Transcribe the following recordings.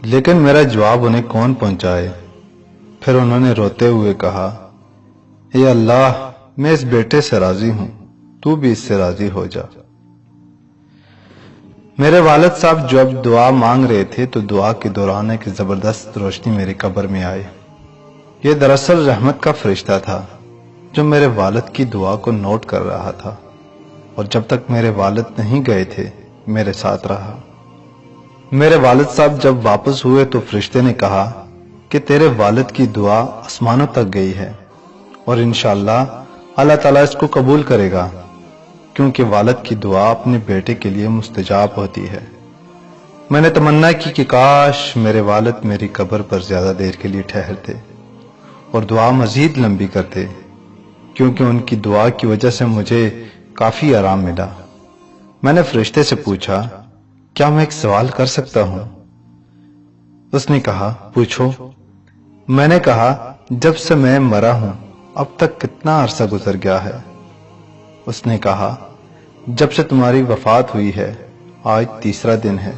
لیکن میرا جواب انہیں کون پہنچائے۔ پھر انہوں نے روتے ہوئے کہا، اے اللہ، میں اس بیٹے سے راضی ہوں، تو بھی اس سے راضی ہو جا۔ میرے والد صاحب جب دعا مانگ رہے تھے تو دعا کے دوران ایک زبردست روشنی میری قبر میں آئی۔ یہ دراصل رحمت کا فرشتہ تھا جو میرے والد کی دعا کو نوٹ کر رہا تھا، اور جب تک میرے والد نہیں گئے تھے میرے ساتھ رہا۔ میرے والد صاحب جب واپس ہوئے تو فرشتے نے کہا کہ تیرے والد کی دعا آسمانوں تک گئی ہے، اور انشاءاللہ اللہ تعالیٰ اس کو قبول کرے گا، کیونکہ والد کی دعا اپنے بیٹے کے لیے مستجاب ہوتی ہے۔ میں نے تمنا کی کہ کاش میرے والد میری قبر پر زیادہ دیر کے لیے ٹھہرتے اور دعا مزید لمبی کرتے، کیونکہ ان کی دعا کی وجہ سے مجھے کافی آرام ملا۔ میں نے فرشتے سے پوچھا، کیا میں ایک سوال کر سکتا ہوں؟ اس نے کہا، پوچھو۔ میں نے کہا، جب سے میں مرا ہوں اب تک کتنا عرصہ گزر گیا ہے؟ اس نے کہا، جب سے تمہاری وفات ہوئی ہے آج تیسرا دن ہے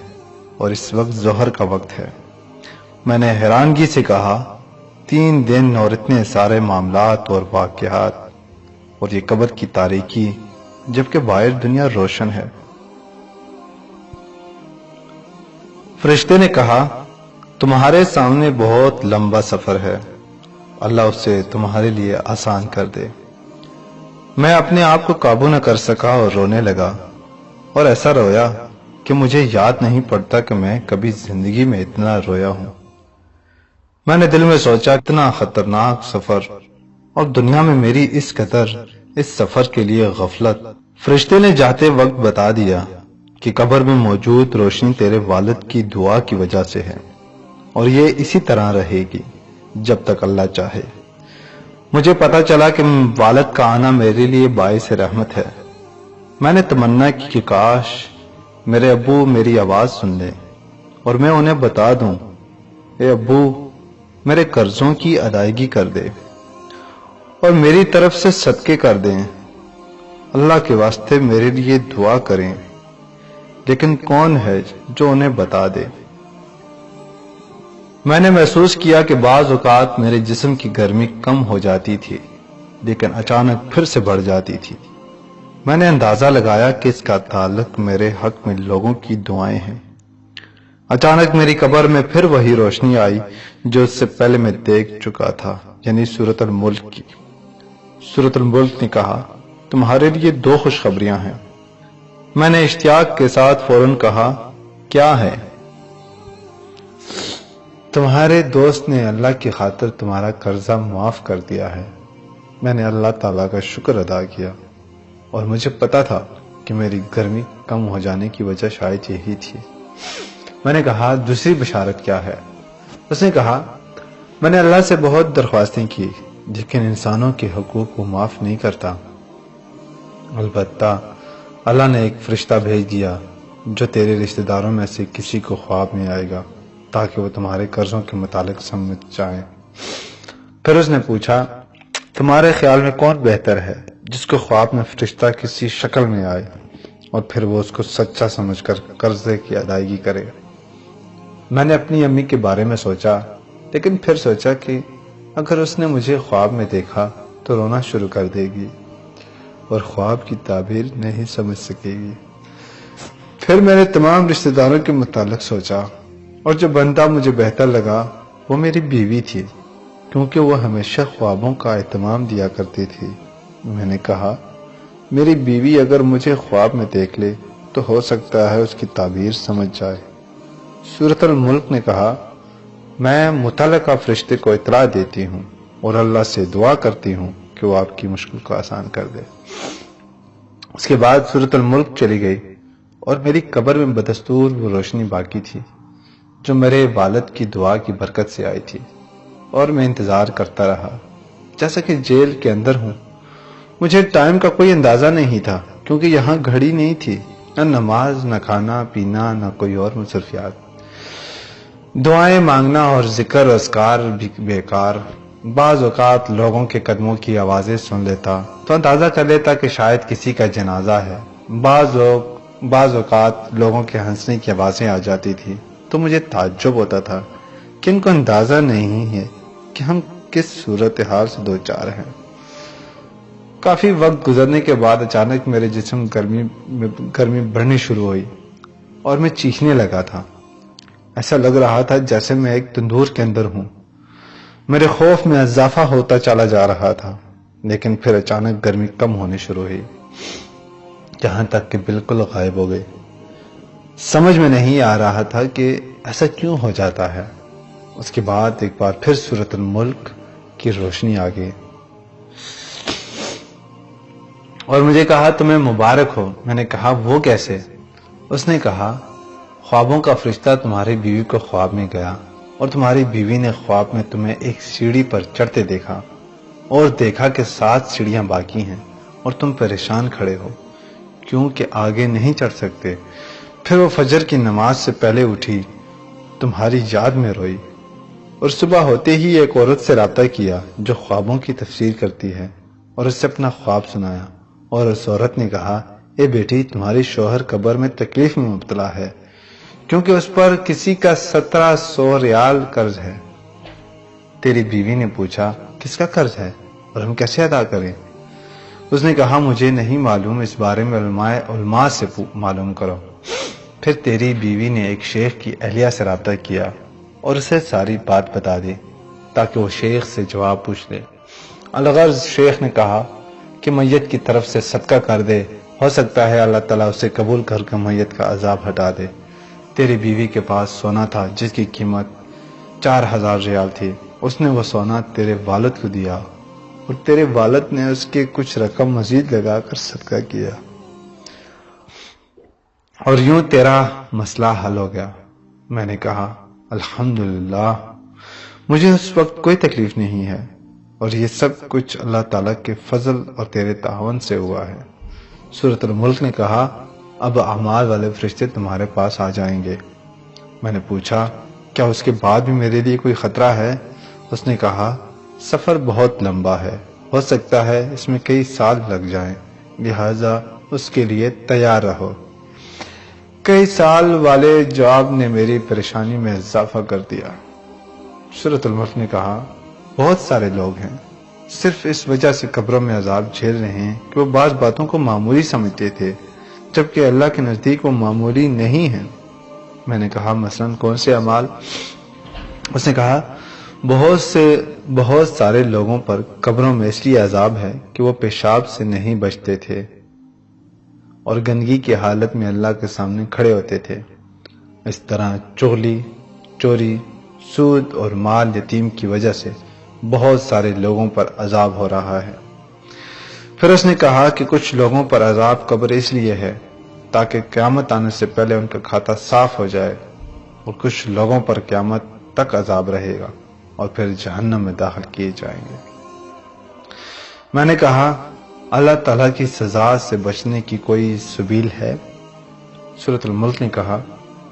اور اس وقت ظہر کا وقت ہے۔ میں نے حیرانگی سے کہا، 3 دن اور اتنے سارے معاملات اور واقعات اور یہ قبر کی تاریکی، جبکہ باہر دنیا روشن ہے۔ فرشتے نے کہا، تمہارے سامنے بہت لمبا سفر ہے، اللہ اسے تمہارے لیے آسان کر دے۔ میں اپنے آپ کو قابو نہ کر سکا اور رونے لگا، اور ایسا رویا کہ مجھے یاد نہیں پڑتا کہ میں کبھی زندگی میں اتنا رویا ہوں۔ میں نے دل میں سوچا، اتنا خطرناک سفر اور دنیا میں میری اس قدر اس سفر کے لیے غفلت۔ فرشتے نے جاتے وقت بتا دیا کہ قبر میں موجود روشنی تیرے والد کی دعا کی وجہ سے ہے، اور یہ اسی طرح رہے گی جب تک اللہ چاہے۔ مجھے پتا چلا کہ والد کا آنا میرے لیے باعث رحمت ہے۔ میں نے تمنا کی کہ کاش میرے ابو میری آواز سن لیں اور میں انہیں بتا دوں، اے ابو، میرے قرضوں کی ادائیگی کر دے اور میری طرف سے صدقے کر دیں، اللہ کے واسطے میرے لیے دعا کریں۔ لیکن کون ہے جو انہیں بتا دے؟ میں نے محسوس کیا کہ بعض اوقات میرے جسم کی گرمی کم ہو جاتی تھی لیکن اچانک پھر سے بڑھ جاتی تھی۔ میں نے اندازہ لگایا کہ اس کا تعلق میرے حق میں لوگوں کی دعائیں ہیں۔ اچانک میری قبر میں پھر وہی روشنی آئی جو اس سے پہلے میں دیکھ چکا تھا، یعنی سورۃ الملک کی۔ سورۃ الملک نے کہا، تمہارے لیے 2 خوشخبریاں ہیں۔ میں نے اشتیاق کے ساتھ فوراً کہا، کیا ہے؟ تمہارے دوست نے اللہ کی خاطر تمہارا قرضہ معاف کر دیا ہے۔ میں نے اللہ تعالیٰ کا شکر ادا کیا، اور مجھے پتا تھا کہ میری گرمی کم ہو جانے کی وجہ شاید یہی تھی۔ میں نے کہا، دوسری بشارت کیا ہے؟ اس نے کہا، میں نے اللہ سے بہت درخواستیں کی لیکن انسانوں کے حقوق کو معاف نہیں کرتا۔ البتہ اللہ نے ایک فرشتہ بھیج دیا جو تیرے رشتہ داروں میں سے کسی کو خواب میں آئے گا تاکہ وہ تمہارے قرضوں کے متعلق سمجھ جائیں۔ پھر اس نے پوچھا، تمہارے خیال میں کون بہتر ہے، جس کو خواب میں فرشتہ کسی شکل میں آئے اور پھر وہ اس کو سچا سمجھ کر قرضے کی ادائیگی کرے؟ میں نے اپنی امی کے بارے میں سوچا، لیکن پھر سوچا کہ اگر اس نے مجھے خواب میں دیکھا تو رونا شروع کر دے گی اور خواب کی تعبیر نہیں سمجھ سکے گی۔ پھر میں نے تمام رشتہ داروں کے متعلق سوچا، اور جو بندہ مجھے بہتر لگا وہ میری بیوی تھی، کیونکہ وہ ہمیشہ خوابوں کا اہتمام دیا کرتی تھی۔ میں نے کہا، میری بیوی اگر مجھے خواب میں دیکھ لے تو ہو سکتا ہے اس کی تعبیر سمجھ جائے۔ سورۃ الملک نے کہا، میں متعلقہ فرشتے کو اطلاع دیتی ہوں اور اللہ سے دعا کرتی ہوں کہ وہ آپ کی مشکل کو آسان کر دے۔ اس کے بعد سورۃ الملک چلی گئی اور میری قبر میں بدستور وہ روشنی باقی تھی جو میرے والد کی دعا کی برکت سے آئی تھی، اور میں انتظار کرتا رہا جیسا کہ جیل کے اندر ہوں۔ مجھے ٹائم کا کوئی اندازہ نہیں تھا کیونکہ یہاں گھڑی نہیں تھی، نہ نماز، نہ کھانا پینا، نہ کوئی اور مصروفیات۔ دعائیں مانگنا اور ذکر و اذکار بھی بیکار۔ بعض اوقات لوگوں کے قدموں کی آوازیں سن لیتا تو اندازہ کر لیتا کہ شاید کسی کا جنازہ ہے۔ بعض اوقات لوگوں کے ہنسنے کی آوازیں آ جاتی تھی تو مجھے تعجب ہوتا تھا کہ ان کو اندازہ نہیں ہے کہ ہم کس صورتحال سے دوچار ہیں۔ کافی وقت گزرنے کے بعد اچانک میرے جسم گرمی بڑھنی شروع ہوئی اور میں چیخنے لگا تھا۔ ایسا لگ رہا تھا جیسے میں ایک تندور کے اندر ہوں۔ میرے خوف میں اضافہ ہوتا چلا جا رہا تھا، لیکن پھر اچانک گرمی کم ہونی شروع ہوئی، جہاں تک کہ بالکل غائب ہو گئی۔ سمجھ میں نہیں آ رہا تھا کہ ایسا کیوں ہو جاتا ہے۔ اس کے بعد ایک بار پھر سورۃ الملک کی روشنی آ گئی اور مجھے کہا تمہیں مبارک ہو۔ میں نے کہا وہ کیسے؟ اس نے کہا خوابوں کا فرشتہ تمہاری بیوی کو خواب میں گیا اور تمہاری بیوی نے خواب میں تمہیں ایک سیڑھی پر چڑھتے دیکھا اور دیکھا کہ 7 سیڑھیاں باقی ہیں اور تم پریشان کھڑے ہو کیونکہ آگے نہیں چڑھ سکتے۔ پھر وہ فجر کی نماز سے پہلے اٹھی، تمہاری یاد میں روئی اور صبح ہوتے ہی ایک عورت سے رابطہ کیا جو خوابوں کی تفسیر کرتی ہے اور اس سے اپنا خواب سنایا، اور اس عورت نے کہا اے بیٹی تمہاری شوہر قبر میں تکلیف میں مبتلا ہے کیونکہ اس پر کسی کا 1700 ریال قرض ہے۔ تیری بیوی نے پوچھا کس کا قرض ہے اور ہم کیسے ادا کریں؟ اس نے کہا مجھے نہیں معلوم، اس بارے میں علماء سے معلوم کرو۔ پھر تیری بیوی نے ایک شیخ کی اہلیہ سے رابطہ کیا اور اسے ساری بات بتا دی تاکہ وہ شیخ سے جواب پوچھ لے۔ الغرض شیخ نے کہا کہ میت کی طرف سے صدقہ کر دے، ہو سکتا ہے اللہ تعالیٰ اسے قبول کر کے میت کا عذاب ہٹا دے۔ تیری بیوی کے پاس سونا تھا جس کی قیمت 4000 ریال تھی، اس نے وہ سونا تیرے والد کو دیا اور تیرے والد نے اس کے کچھ رقم مزید لگا کر صدقہ کیا اور یوں تیرا مسئلہ حل ہو گیا۔ میں نے کہا الحمدللہ، مجھے اس وقت کوئی تکلیف نہیں ہے اور یہ سب کچھ اللہ تعالیٰ کے فضل اور تیرے تعاون سے ہوا ہے۔ سورۃ الملک نے کہا اب اعمال والے فرشتے تمہارے پاس آ جائیں گے۔ میں نے پوچھا کیا اس کے بعد بھی میرے لیے کوئی خطرہ ہے؟ اس نے کہا سفر بہت لمبا ہے، ہو سکتا ہے اس میں کئی سال لگ جائیں، لہذا اس کے لیے تیار رہو۔ کئی سال والے جواب نے میری پریشانی میں اضافہ کر دیا۔ سورۃ الملک نے کہا بہت سارے لوگ ہیں صرف اس وجہ سے قبروں میں عذاب جھیل رہے ہیں کہ وہ بعض باتوں کو معمولی سمجھتے تھے جبکہ اللہ کے نزدیک وہ معمولی نہیں ہیں۔ میں نے کہا مثلاً کون سے اعمال؟ اس نے کہا بہت سارے لوگوں پر قبروں میں اس لیے عذاب ہے کہ وہ پیشاب سے نہیں بچتے تھے اور گندگی کی حالت میں اللہ کے سامنے کھڑے ہوتے تھے۔ اس طرح چغلی، چوری، سود اور مال یتیم کی وجہ سے بہت سارے لوگوں پر عذاب ہو رہا ہے۔ پھر اس نے کہا کہ کچھ لوگوں پر عذاب قبر اس لیے ہے تاکہ قیامت آنے سے پہلے ان کا کھاتا صاف ہو جائے، اور کچھ لوگوں پر قیامت تک عذاب رہے گا اور پھر جہنم میں داخل کیے جائیں گے۔ میں نے کہا اللہ تعالیٰ کی سزا سے بچنے کی کوئی سبیل ہے؟ سورۃ الملک نے کہا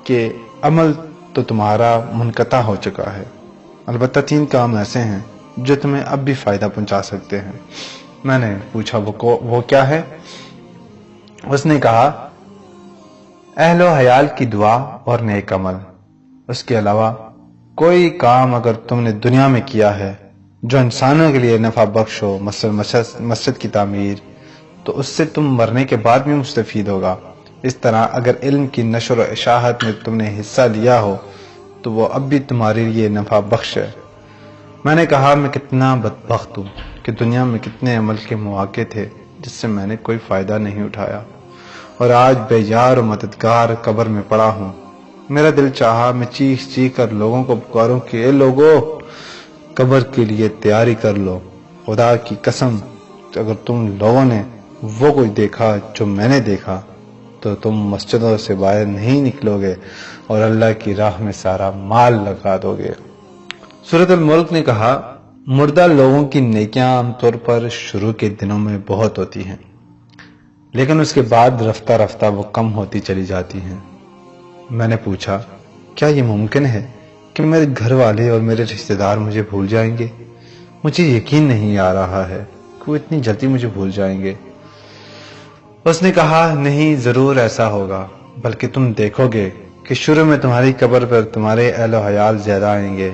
کہ عمل تو تمہارا منقطع ہو چکا ہے، البتہ 3 کام ایسے ہیں جو تمہیں اب بھی فائدہ پہنچا سکتے ہیں۔ میں نے پوچھا وہ کیا ہے؟ اس نے کہا اہل و عیال کی دعا اور نیک عمل۔ اس کے علاوہ کوئی کام اگر تم نے دنیا میں کیا ہے جو انسانوں کے لیے نفع بخش ہو، مسجد کی تعمیر، تو اس سے تم مرنے کے بعد بھی مستفید ہوگا۔ اس طرح اگر علم کی نشر و اشاعت میں تم نے حصہ لیا ہو تو وہ اب بھی تمہارے لیے نفع بخش ہے۔ میں نے کہا میں کتنا بدبخت ہوں کہ دنیا میں کتنے عمل کے مواقع تھے جس سے میں نے کوئی فائدہ نہیں اٹھایا، اور آج بے یار و مددگار قبر میں پڑا ہوں۔ میرا دل چاہا میں چیخ کر لوگوں کو پکاروں کہ اے لوگو، قبر کے لیے تیاری کر لو۔ خدا کی قسم اگر تم لوگوں نے وہ کچھ دیکھا جو میں نے دیکھا تو تم مسجدوں سے باہر نہیں نکلو گے اور اللہ کی راہ میں سارا مال لگا دو گے۔ سورۃ الملک نے کہا مردہ لوگوں کی نیکیاں عام طور پر شروع کے دنوں میں بہت ہوتی ہیں، لیکن اس کے بعد رفتہ رفتہ وہ کم ہوتی چلی جاتی ہیں۔ میں نے پوچھا کیا یہ ممکن ہے کہ میرے گھر والے اور میرے رشتہ دار مجھے بھول جائیں گے؟ مجھے یقین نہیں آ رہا ہے کہ وہ اتنی جلدی مجھے بھول جائیں گے۔ اس نے کہا نہیں، ضرور ایسا ہوگا، بلکہ تم دیکھو گے کہ شروع میں تمہاری قبر پر تمہارے اہل و عیال زیادہ آئیں گے،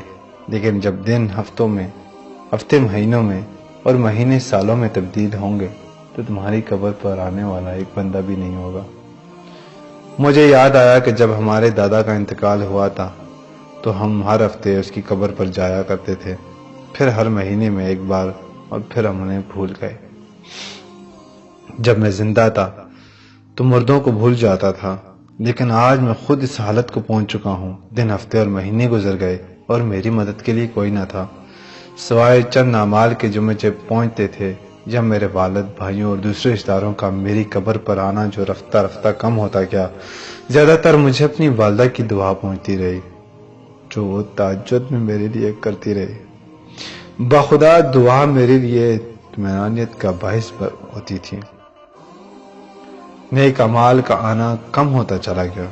لیکن جب دن ہفتے مہینوں میں اور مہینے سالوں میں تبدیل ہوں گے تو تمہاری قبر پر آنے والا ایک بندہ بھی نہیں ہوگا۔ مجھے یاد آیا کہ جب ہمارے دادا کا انتقال ہوا تھا تو ہم ہر ہفتے اس کی قبر پر جایا کرتے تھے، پھر ہر مہینے میں ایک بار، اور پھر ہم انہیں بھول گئے۔ جب میں زندہ تھا تو مردوں کو بھول جاتا تھا، لیکن آج میں خود اس حالت کو پہنچ چکا ہوں۔ دن، ہفتے اور مہینے گزر گئے اور میری مدد کے لیے کوئی نہ تھا، سوائے چند اعمال کے جو مجھے پہنچتے تھے، یا میرے والد، بھائیوں اور دوسرے رشتہ داروں کا میری قبر پر آنا جو رفتہ رفتہ کم ہوتا گیا۔ زیادہ تر مجھے اپنی والدہ کی دعا پہنچتی رہی جو وہ تہجد میں میرے لیے کرتی رہی۔ بخدا دعا میرے لیے اطمینانیت کا باعث ہوتی تھی۔ نیک اعمال کا آنا کم ہوتا چلا گیا۔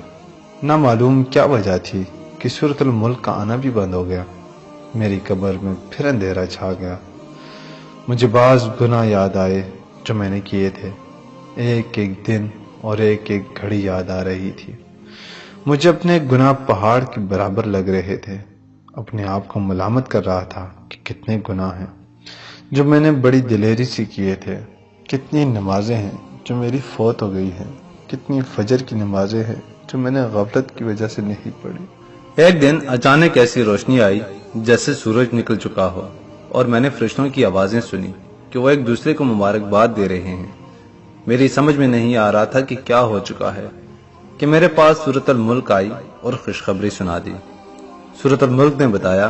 نہ معلوم کیا وجہ تھی کہ سورۃ الملک کا آنا بھی بند ہو گیا۔ میری قبر میں پھر اندھیرا چھا گیا۔ مجھے بعض گناہ یاد آئے جو میں نے کیے تھے، ایک ایک دن اور ایک ایک گھڑی یاد آ رہی تھی۔ مجھے اپنے گناہ پہاڑ کے برابر لگ رہے تھے۔ اپنے آپ کو ملامت کر رہا تھا کہ کتنے گناہ ہیں جو میں نے بڑی دلیری سے کیے تھے، کتنی نمازیں ہیں جو میری فوت ہو گئی ہیں، کتنی فجر کی نمازیں ہیں جو میں نے غفلت کی وجہ سے نہیں پڑھی۔ ایک دن اچانک ایسی روشنی آئی جیسے سورج نکل چکا ہو، اور میں نے فرشتوں کی آوازیں سنی کہ وہ ایک دوسرے کو مبارکباد دے رہے ہیں۔ میری سمجھ میں نہیں آ رہا تھا کہ کیا ہو چکا ہے کہ میرے پاس سورۃ الملک آئی اور خوشخبری سنا دی۔ سورۃ الملک نے بتایا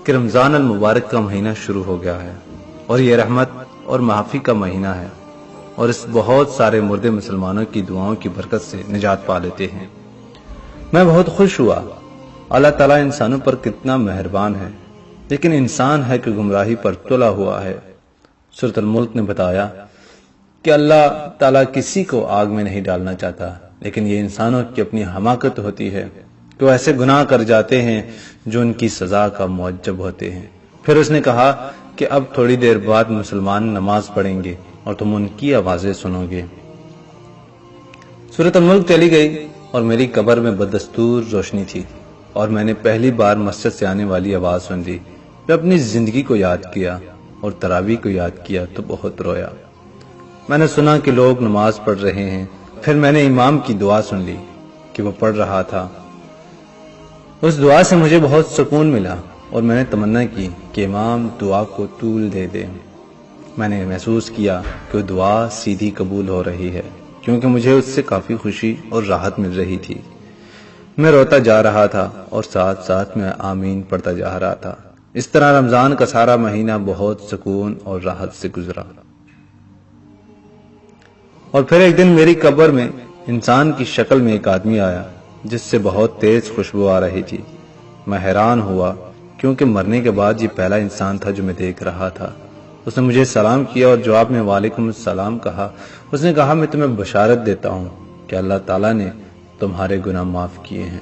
کہ رمضان المبارک کا مہینہ شروع ہو گیا ہے، اور یہ رحمت اور معافی کا مہینہ ہے، اور اس بہت سارے مردے مسلمانوں کی دعاؤں کی برکت سے نجات پا لیتے ہیں۔ میں بہت خوش ہوا۔ اللہ تعالیٰ انسانوں پر کتنا مہربان ہے، لیکن انسان ہے کہ گمراہی پر تلا ہوا ہے۔ سورۃ الملک نے بتایا کہ اللہ تعالیٰ کسی کو آگ میں نہیں ڈالنا چاہتا، لیکن یہ انسانوں کی اپنی حماقت ہوتی ہے کہ وہ ایسے گناہ کر جاتے ہیں جو ان کی سزا کا موجب ہوتے ہیں۔ پھر اس نے کہا کہ اب تھوڑی دیر بعد مسلمان نماز پڑھیں گے اور تم ان کی آوازیں سنو گے۔ سورۃ الملک چلی گئی اور میری قبر میں بدستور روشنی تھی، اور میں نے پہلی بار مسجد سے آنے والی آواز سن لی۔ میں اپنی زندگی کو یاد کیا اور تراویح کو یاد کیا تو بہت رویا۔ میں نے سنا کہ لوگ نماز پڑھ رہے ہیں، پھر میں نے امام کی دعا سن لی کہ وہ پڑھ رہا تھا۔ اس دعا سے مجھے بہت سکون ملا، اور میں نے تمنا کی کہ امام دعا کو طول دے دے۔ میں نے محسوس کیا کہ وہ دعا سیدھی قبول ہو رہی ہے، کیونکہ مجھے اس سے کافی خوشی اور راحت مل رہی تھی۔ میں روتا جا رہا تھا اور ساتھ ساتھ میں آمین پڑھتا جا رہا تھا۔ اس طرح رمضان کا سارا مہینہ بہت سکون اور راحت سے گزرا۔ اور پھر ایک دن میری قبر میں انسان کی شکل میں ایک آدمی آیا جس سے بہت تیز خوشبو آ رہی تھی۔ میں حیران ہوا کیونکہ مرنے کے بعد یہ پہلا انسان تھا جو میں دیکھ رہا تھا۔ اس نے مجھے سلام کیا اور جواب میں وعلیکم السلام کہا۔ اس نے کہا میں تمہیں بشارت دیتا ہوں کہ اللہ تعالیٰ نے تمہارے گناہ معاف کیے ہیں۔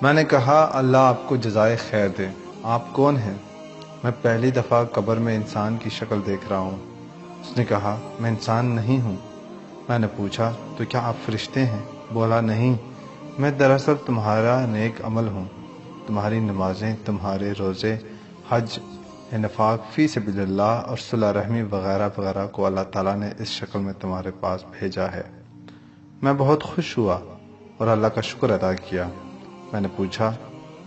میں نے کہا اللہ آپ کو جزائے خیر دے، آپ کون ہیں؟ میں پہلی دفعہ قبر میں انسان کی شکل دیکھ رہا ہوں۔ اس نے کہا میں انسان نہیں ہوں۔ میں نے پوچھا تو کیا آپ فرشتے ہیں؟ بولا نہیں، میں دراصل تمہارا نیک عمل ہوں۔ تمہاری نمازیں، تمہارے روزے، حج، انفاق فی سبیل اللہ اور صلہ رحمی وغیرہ وغیرہ کو اللہ تعالیٰ نے اس شکل میں تمہارے پاس بھیجا ہے۔ میں بہت خوش ہوا اور اللہ کا شکر ادا کیا۔ میں نے پوچھا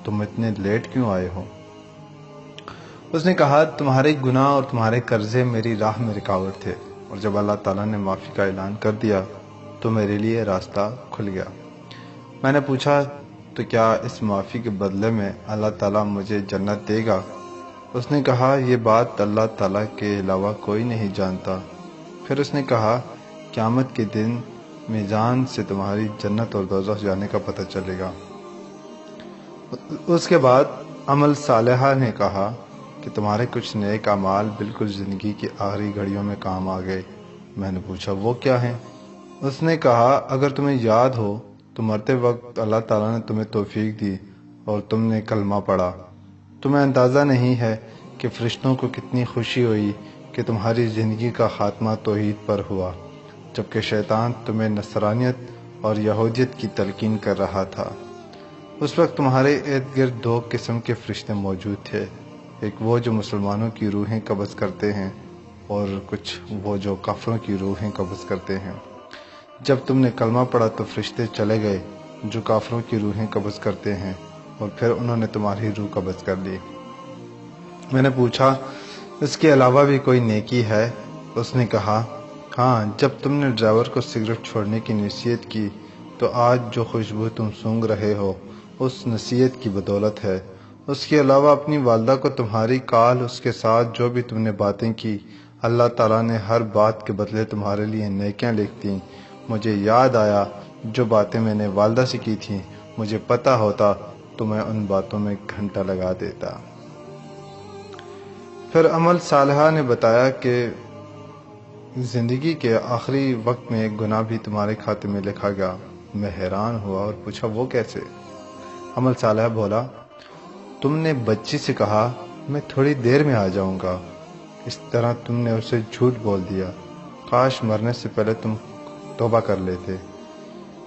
تم اتنے لیٹ کیوں آئے ہو؟ اس نے کہا تمہارے گناہ اور تمہارے قرضے میری راہ میں رکاوٹ تھے، اور جب اللہ تعالیٰ نے معافی کا اعلان کر دیا تو میرے لیے راستہ کھل گیا۔ میں نے پوچھا تو کیا اس معافی کے بدلے میں اللہ تعالیٰ مجھے جنت دے گا؟ اس نے کہا یہ بات اللہ تعالیٰ کے علاوہ کوئی نہیں جانتا۔ پھر اس نے کہا قیامت کے دن میزان سے تمہاری جنت اور دوزخ جانے کا پتہ چلے گا۔ اس کے بعد عمل صالحہ نے کہا کہ تمہارے کچھ نیک اعمال بالکل زندگی کی آخری گھڑیوں میں کام آ گئے۔ میں نے پوچھا وہ کیا ہیں؟ اس نے کہا اگر تمہیں یاد ہو تو مرتے وقت اللہ تعالیٰ نے تمہیں توفیق دی اور تم نے کلمہ پڑھا۔ تمہیں اندازہ نہیں ہے کہ فرشتوں کو کتنی خوشی ہوئی کہ تمہاری زندگی کا خاتمہ توحید پر ہوا، جبکہ شیطان تمہیں نصرانیت اور یہودیت کی تلقین کر رہا تھا۔ اس وقت تمہارے ارد گرد دو قسم کے فرشتے موجود تھے، ایک وہ جو مسلمانوں کی روحیں قبض کرتے ہیں اور کچھ وہ جو کافروں کی روحیں قبض کرتے ہیں۔ جب تم نے کلمہ پڑھا تو فرشتے چلے گئے جو کافروں کی روحیں قبض کرتے ہیں، اور پھر انہوں نے تمہاری روح قبض کر لی۔ میں نے پوچھا، اس کے علاوہ بھی کوئی نیکی ہے؟ اس نے کہا، ہاں، جب تم نے ڈرائیور کو سگریٹ چھوڑنے کی نصیحت کی تو آج جو خوشبو تم سونگھ رہے ہو اس نصیحت کی بدولت ہے۔ اس کے علاوہ اپنی والدہ کو تمہاری کال، اس کے ساتھ جو بھی تم نے باتیں کی، اللہ تعالیٰ نے ہر بات کے بدلے تمہارے لیے نیکیاں لکھ دیں۔ مجھے یاد آیا جو باتیں میں نے والدہ سے کی تھیں، مجھے پتہ ہوتا تو میں ان باتوں میں گھنٹہ لگا دیتا۔ پھر عمل صالحہ نے بتایا کہ زندگی کے آخری وقت میں ایک گناہ بھی تمہارے کھاتے میں لکھا گیا۔ میں حیران ہوا اور پوچھا، وہ کیسے؟ عمل صالحہ بولا، تم نے بچی سے کہا میں تھوڑی دیر میں آ جاؤں گا، اس طرح تم نے اسے جھوٹ بول دیا۔ کاش مرنے سے پہلے تم توبہ کر لیتے۔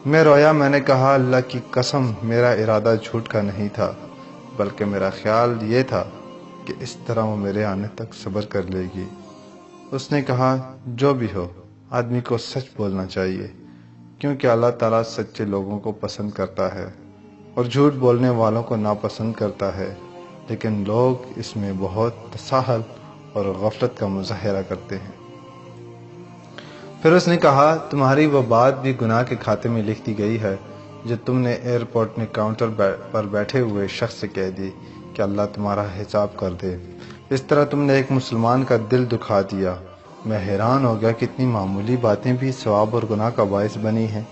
میں رویا، میں نے کہا، اللہ کی قسم میرا ارادہ جھوٹ کا نہیں تھا، بلکہ میرا خیال یہ تھا کہ اس طرح وہ میرے آنے تک صبر کر لے گی۔ اس نے کہا، جو بھی ہو آدمی کو سچ بولنا چاہیے، کیونکہ اللہ تعالیٰ سچے لوگوں کو پسند کرتا ہے اور جھوٹ بولنے والوں کو ناپسند کرتا ہے، لیکن لوگ اس میں بہت تساہل اور غفلت کا مظاہرہ کرتے ہیں۔ پھر اس نے کہا، تمہاری وہ بات بھی گناہ کے کھاتے میں لکھ دی گئی ہے جو تم نے ایئرپورٹ میں کاؤنٹر پر بیٹھے ہوئے شخص سے کہہ دی کہ اللہ تمہارا حساب کر دے۔ اس طرح تم نے ایک مسلمان کا دل دکھا دیا۔ میں حیران ہو گیا کہ اتنی معمولی باتیں بھی ثواب اور گناہ کا باعث بنی ہیں۔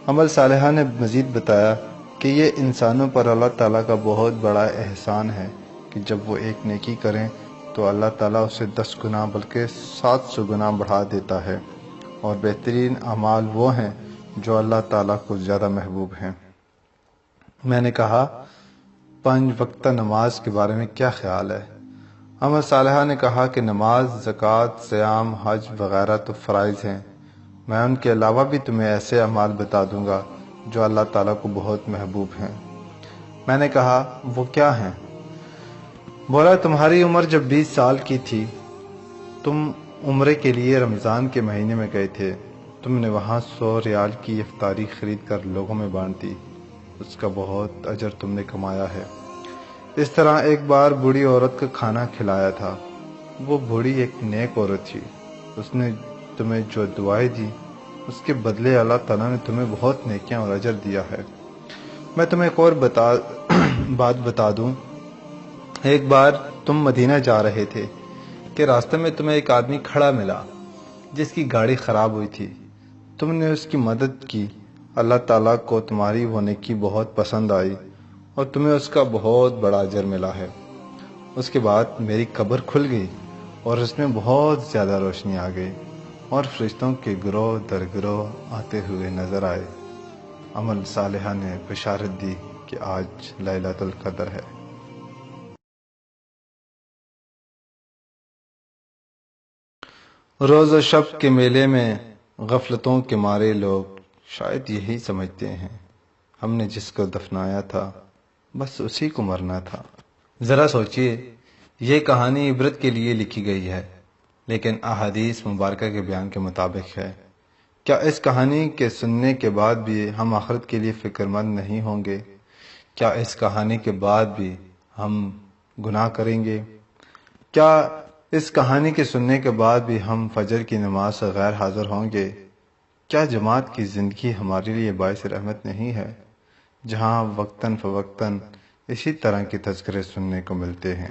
عمل صالحہ نے مزید بتایا کہ یہ انسانوں پر اللہ تعالیٰ کا بہت بڑا احسان ہے کہ جب وہ ایک نیکی کریں تو اللہ تعالیٰ اسے 10 گنا بلکہ 700 گنا بڑھا دیتا ہے، اور بہترین اعمال وہ ہیں جو اللہ تعالیٰ کو زیادہ محبوب ہیں۔ میں نے کہا، 5 وقتہ نماز کے بارے میں کیا خیال ہے؟ عمل صالحہ نے کہا کہ نماز، زکوٰۃ، صیام، حج وغیرہ تو فرائض ہیں، میں ان کے علاوہ بھی تمہیں ایسے اعمال بتا دوں گا جو اللہ تعالیٰ کو بہت محبوب ہیں۔ میں نے کہا، وہ کیا ہیں؟ بولا، تمہاری عمر جب 20 سال کی تھی تم عمرے کے لیے رمضان کے مہینے میں گئے تھے، تم نے وہاں 100 ریال کی افطاری خرید کر لوگوں میں بانٹ دی، اس کا بہت اجر تم نے کمایا ہے۔ اس طرح ایک بار بوڑھی عورت کا کھانا کھلایا تھا، وہ بوڑھی ایک نیک عورت تھی، اس نے تمہیں جو دعائیں دی اس کے بدلے اللہ تعالیٰ نے تمہیں بہت نیکیاں اور اجر دیا ہے۔ میں تمہیں ایک اور بات بتا دوں، ایک بار تم مدینہ جا رہے تھے کہ راستے میں تمہیں ایک آدمی کھڑا ملا جس کی گاڑی خراب ہوئی تھی، تم نے اس کی مدد کی، اللہ تعالیٰ کو تمہاری وہ نیکی بہت پسند آئی اور تمہیں اس کا بہت بڑا اجر ملا ہے۔ اس کے بعد میری قبر کھل گئی اور اس میں بہت زیادہ روشنی آ گئی اور فرشتوں کے گروہ در گروہ آتے ہوئے نظر آئے۔ عمل صالحہ نے بشارت دی کہ آج لیلۃ القدر ہے۔ روز و شب کے میلے میں غفلتوں کے مارے لوگ شاید یہی سمجھتے ہیں ہم نے جس کو دفنایا تھا بس اسی کو مرنا تھا۔ ذرا سوچئے، یہ کہانی عبرت کے لیے لکھی گئی ہے، لیکن احادیث مبارکہ کے بیان کے مطابق ہے۔ کیا اس کہانی کے سننے کے بعد بھی ہم آخرت کے لیے فکر مند نہیں ہوں گے؟ کیا اس کہانی کے بعد بھی ہم گناہ کریں گے؟ کیا اس کہانی کے سننے کے بعد بھی ہم فجر کی نماز سے غیر حاضر ہوں گے؟ کیا جماعت کی زندگی ہمارے لیے باعث رحمت نہیں ہے، جہاں وقتاً فوقتاً اسی طرح کے تذکرے سننے کو ملتے ہیں؟